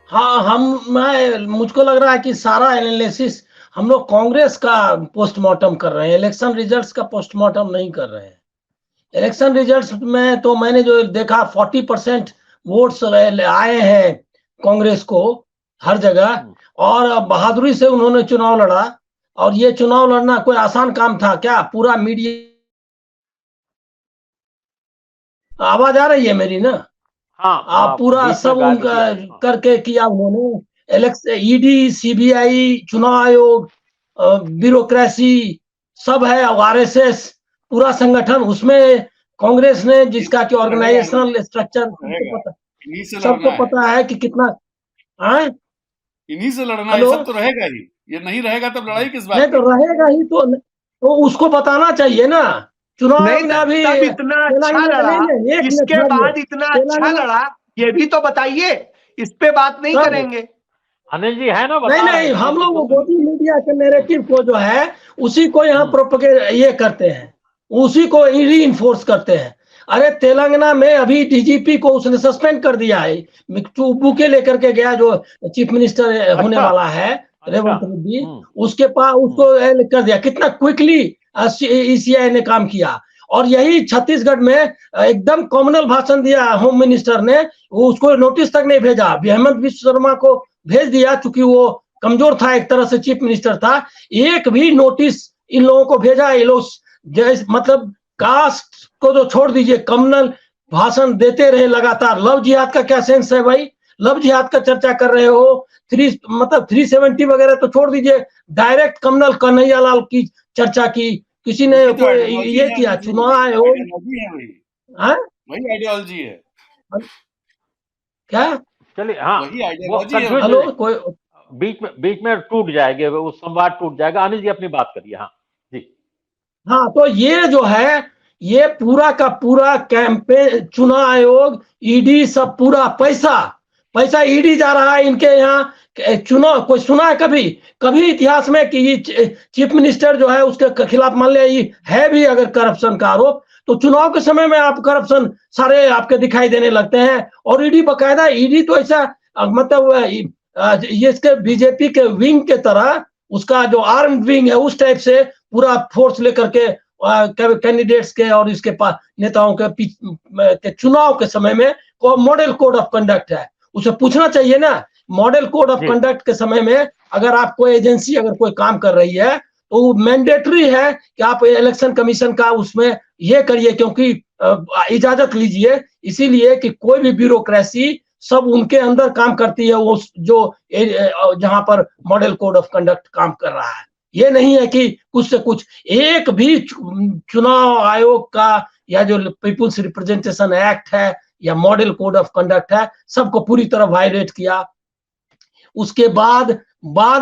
हाँ, मैं मुझको लग रहा है कि सारा एनालिसिस हम लोग कांग्रेस का पोस्टमार्टम कर रहे हैं, इलेक्शन रिजल्ट्स का पोस्टमार्टम नहीं कर रहे हैं। इलेक्शन रिजल्ट्स में तो मैंने जो देखा 40% वोट्स आए हैं कांग्रेस को हर जगह, और बहादुरी से उन्होंने चुनाव लड़ा। और ये चुनाव लड़ना कोई आसान काम था क्या? पूरा मीडिया, आवाज आ रही है मेरी ना? हाँ हाँ, पूरा बीच में सब गायब उनका थी आप। हाँ। करके किया उन्होंने। ईडी, सीबीआई, चुनाव आयोग, ब्यूरोक्रेसी सब है, और आरएसएस पूरा संगठन उसमें। कांग्रेस ने जिसका कि तो रहेगा नहीं, ऑर्गेनाइजेशनल स्ट्रक्चर रहेगा, इन्हीं से सबको लड़ना है, पता है कि कितना। हाँ, इन्हीं से लड़ना है, हेलो। सब तो रहेगा ही। ये नहीं रहेगा तब लड़ाई किस नहीं बात तो की? रहेगा ही तो उसको बताना चाहिए ना। चुनाव नहीं आयोग ने अभी तब इतना अच्छा तेलंगाना, लड़ा, नहीं नहीं, एक मिनट इसके ठहरिए। बाद इतना अच्छा तेलंगाना लड़ा, ये भी तो बताइए। इस पे बात नहीं कब? करेंगे। अनिल जी है ना, नहीं बता रहे नहीं, हैं हम अनिल जी, लोग वो बोल गोदी मीडिया के नैरेटिव को जो है उसी को यहाँ हम्म प्रोपगेट ये करते हैं, उसी को री इन्फोर्स करते हैं। अरे तेलंगाना में अभी डीजीपी को उसने सस्पेंड कर दिया है, बुके लेकर के गया जो चीफ मिनिस्टर होने अच्छा वाला है, अच्छा। रेवंत रेड्डी। हम्म उसके पास हम्म उसको कर दिया, कितना क्विकली ईसीआई ने काम किया। और यही छत्तीसगढ़ में एकदम कॉमनल भाषण दिया होम मिनिस्टर ने, वो उसको नोटिस तक नहीं भेजा, हेमंत विश्व शर्मा को भेज दिया, चूंकि वो कमजोर था, एक तरह से चीफ मिनिस्टर था। एक भी नोटिस इन लोगों को भेजा, ये लोग जैसे मतलब कास्ट को तो छोड़ दीजिए, कम्युनल भाषण देते रहे लगातार। लव जिहाद का क्या सेंस है भाई? लव जिहाद का चर्चा कर रहे हो, 370 वगैरह तो छोड़ दीजिए, डायरेक्ट कम्युनल कन्हैया लाल की चर्चा की। किसी ने वही तो कोई आइडियोलॉजी ये है किया? उनकी, चुनाव आयोग, आइडियोलॉजी है वही, हाँ? वही आइडियोलॉजी है, क्या? चलिए। हाँ, वही वो आइडियोलॉजी है कंफ्यूज, उनकी। हेलो, कोई? बीच में टूट जाएंगे, वो संवाद टूट जाएगा। अनिल जी अपनी बात करिए। हाँ जी। हाँ, तो ये जो है, ये पूरा का पूरा कैंपेन, चुनाव आयोग, ईडी, सब पूरा पैसा पैसा ईडी जा रहा है इनके यहाँ। चुनाव कोई सुना है कभी? कभी इतिहास में कि ये चीफ मिनिस्टर जो है उसके खिलाफ मान लिया ये है भी अगर करप्शन का आरोप, तो चुनाव के समय में आप करप्शन सारे आपके दिखाई देने लगते हैं। और ईडी बकायदा, ईडी तो ऐसा मतलब ये इसके बीजेपी के विंग के तरह, उसका जो आर्म विंग है उस टाइप से पूरा फोर्स लेकर के कैंडिडेट्स के और इसके पास नेताओं के चुनाव के समय में को मॉडल कोड ऑफ कंडक्ट है। उसे पूछना चाहिए ना, मॉडल कोड ऑफ जी कंडक्ट के समय में अगर आप कोई एजेंसी अगर कोई काम कर रही है तो मैंडेटरी है कि आप इलेक्शन कमीशन का उसमें ये करिए, क्योंकि इजाजत लीजिए, इसीलिए कि कोई भी ब्यूरोक्रेसी सब उनके अंदर काम करती है, वो जो जहां पर मॉडल कोड ऑफ कंडक्ट काम कर रहा है। ये नहीं है कि कुछ से कुछ एक भी चुनाव आयोग का या जो पीपुल्स रिप्रेजेंटेशन एक्ट है या मॉडल कोड ऑफ कंडक्ट है, सबको पूरी तरह वायलेट किया। उसके बाद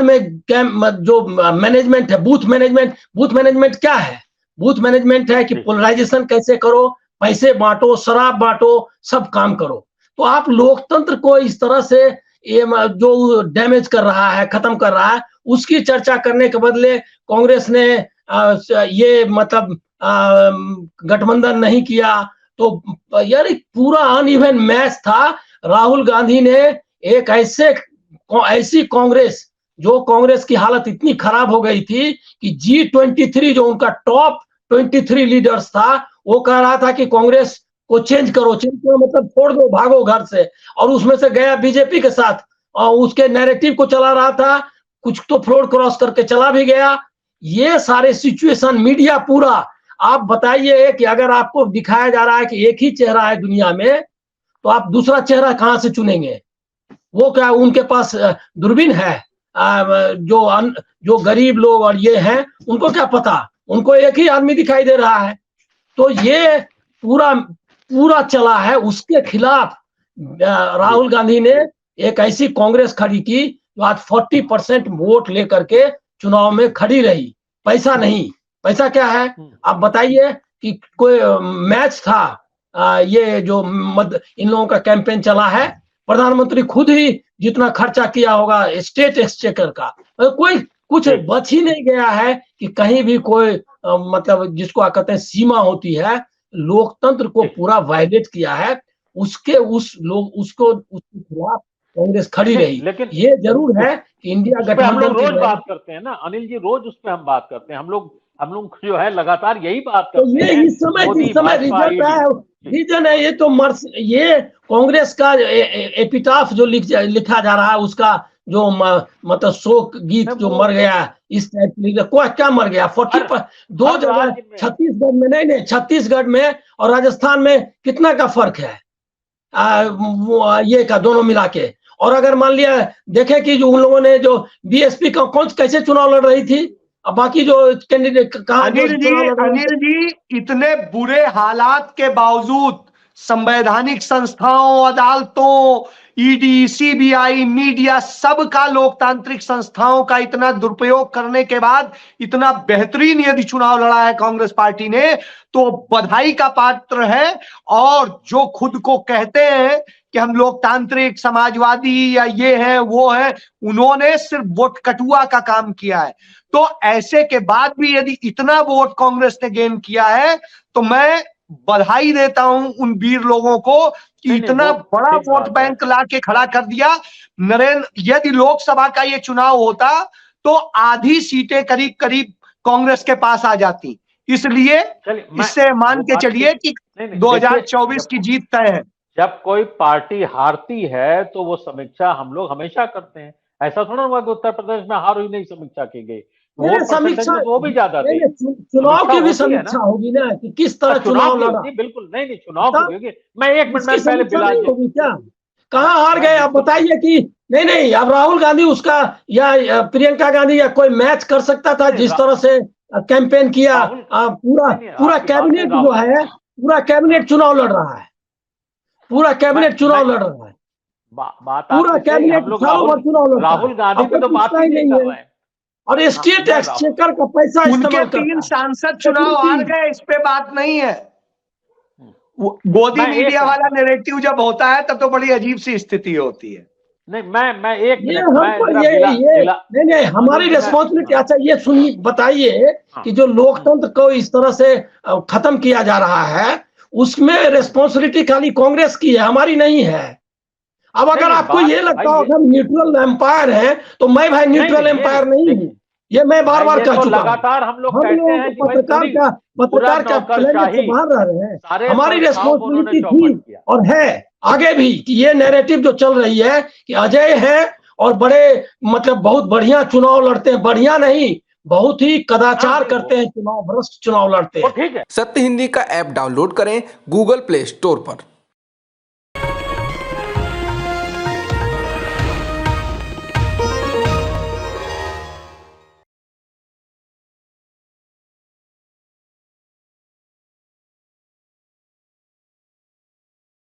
में जो मैनेजमेंट है, बूथ मैनेजमेंट क्या है? बूथ मैनेजमेंट है कि पोलराइजेशन कैसे करो, पैसे बांटो, शराब बांटो, सब काम करो। तो आप लोकतंत्र को इस तरह से ये जो डैमेज कर रहा है, खत्म कर रहा है, उसकी चर्चा करने के बदले कांग्रेस ने ये मतलब गठबंधन नहीं किया। तो यार पूरा अनइवन मैच था। राहुल गांधी ने एक ऐसी कांग्रेस, जो कांग्रेस की हालत इतनी खराब हो गई थी कि G23 जो उनका टॉप 23 लीडर्स था, वो कह रहा था कि कांग्रेस को चेंज करो मतलब छोड़ दो, भागो घर से। और उसमें से गया बीजेपी के साथ और उसके नैरेटिव को चला रहा था, कुछ तो फ्लोर क्रॉस करके चला भी गया। ये सारे सिचुएशन मीडिया पूरा, आप बताइए कि अगर आपको दिखाया जा रहा है कि एक ही चेहरा है दुनिया में, तो आप दूसरा चेहरा कहां से चुनेंगे? वो क्या उनके पास दूरबीन है? जो गरीब लोग और ये हैं, उनको क्या पता? उनको एक ही आदमी दिखाई दे रहा है। तो ये पूरा पूरा चला है, उसके खिलाफ राहुल गांधी ने एक ऐसी कांग्रेस खड़ी की जो आज 40% वोट लेकर के चुनाव में खड़ी रही। पैसा नहीं, पैसा क्या है आप बताइए? कि कोई मैच था? ये जो इन लोगों का कैंपेन चला है, प्रधानमंत्री खुद ही जितना खर्चा किया होगा स्टेट एक्सचेकर का, कोई कुछ बच ही नहीं गया है कि कहीं भी कोई मतलब जिसको कहते हैं सीमा होती है, लोकतंत्र को पूरा वायलेट किया है। उसके खिलाफ कांग्रेस खड़ी रही। लेकिन ये जरूर है कि इंडिया उस पे हम गठबंधन लोग रोज की बात करते हैं ना अनिल जी, रोज उस पे हम बात करते हैं। हम लोग जो है लगातार यही बात तो करते ये हैं। इस समय मोदी, जिस समय भाजपा, रिजल्ट ईडी। है, रीजन है, ये तो ये कांग्रेस का एपिटाफ जो लिखा जा रहा है, उसका जो मतलब शोक गीत जो मर गया इस टाइप की, कोई क्या मर गया 2 जगह छत्तीसगढ़ में, नहीं छत्तीसगढ़ में और राजस्थान में कितना का फर्क है ये का दोनों मिला के। और अगर मान लिया देखें कि जो उन लोगों ने जो बीएसपी का कैसे चुनाव लड़ रही थी, अब बाकी जो कैंडिडेट कहा अनिल जी इतने बुरे हालात के बावजूद संवैधानिक संस्थाओं, अदालतों, ईडी, सीबीआई, मीडिया, सबका लोकतांत्रिक संस्थाओं का इतना दुरुपयोग करने के बाद इतना बेहतरीन यदि चुनाव लड़ा है कांग्रेस पार्टी ने, तो बधाई का पात्र है। और जो खुद को कहते हैं कि हम लोकतांत्रिक समाजवादी या ये है वो है, उन्होंने सिर्फ वोट कटुआ का काम किया है। तो ऐसे के बाद भी यदि इतना वोट कांग्रेस ने गेन किया है, तो मैं बधाई देता हूं उन वीर लोगों को कि इतना बड़ा वोट बैंक ला के खड़ा कर दिया। नरेंद्र, यदि लोकसभा का ये चुनाव होता तो आधी सीटें करीब करीब कांग्रेस के पास आ जाती। इसलिए इससे मान के चलिए कि 2024 की जीत तय है। जब कोई पार्टी हारती है तो वो समीक्षा हम लोग हमेशा करते हैं। ऐसा थोड़ा हुआ कि उत्तर प्रदेश में हार हुई नहीं समीक्षा की गई, वो भी ज्यादा थी। चुनाव की भी समीक्षा होगी ना कि किस तरह चुनाव लड़ा। बिल्कुल नहीं चुनाव की होगी। मैं 1 मिनट में पहले बिलाल होगी क्या, कहाँ हार गए आप बताइए कि नहीं अब राहुल गांधी उसका या प्रियंका गांधी या कोई मैच कर सकता था जिस तरह से कैंपेन किया। पूरा कैबिनेट जो है, पूरा कैबिनेट चुनाव लड़ रहा है, पूरा कैबिनेट चुनाव लड़ रहा है, पूरा कैबिनेट चुनाव लड़ रहा है। राहुल गांधी पे तो बात ही नहीं कर रहे हैं। और स्टेट एक्सचेकर का पैसा उनके 3 सांसद चुनाव हार गए, इस पे बात नहीं है। गोदी मीडिया वाला नैरेटिव जब होता है तब तो बड़ी अजीब सी स्थिति होती है। नहीं मैं एक नहीं हमारी रिस्पॉन्सिबिलिटी। अच्छा ये सुनिए, बताइए कि जो लोकतंत्र को इस तरह से खत्म किया जा रहा है, उसमें रिस्पॉन्सिबिलिटी खाली कांग्रेस की है, हमारी नहीं है। अब अगर आपको ये लगता हो कि हम न्यूट्रल एम्पायर हैं, तो मैं भाई न्यूट्रल एम्पायर नहीं हूँ। ये मैं बार बार कह चुका हूं। लगातार हम लोग कहते हैं कि पत्रकार का प्लेनेट से बाहर रह रहे हैं। हमारी रिस्पॉन्सिबिलिटी थी और है आगे भी कि ये नैरेटिव जो चल रही है कि अजय है और बड़े मतलब बहुत बढ़िया चुनाव लड़ते हैं, बढ़िया नहीं बहुत ही कदाचार करते हैं, चुनाव भ्रष्ट चुनाव लड़ते हैं। ठीक है। सत्य हिंदी का ऐप डाउनलोड करें गूगल प्ले स्टोर पर।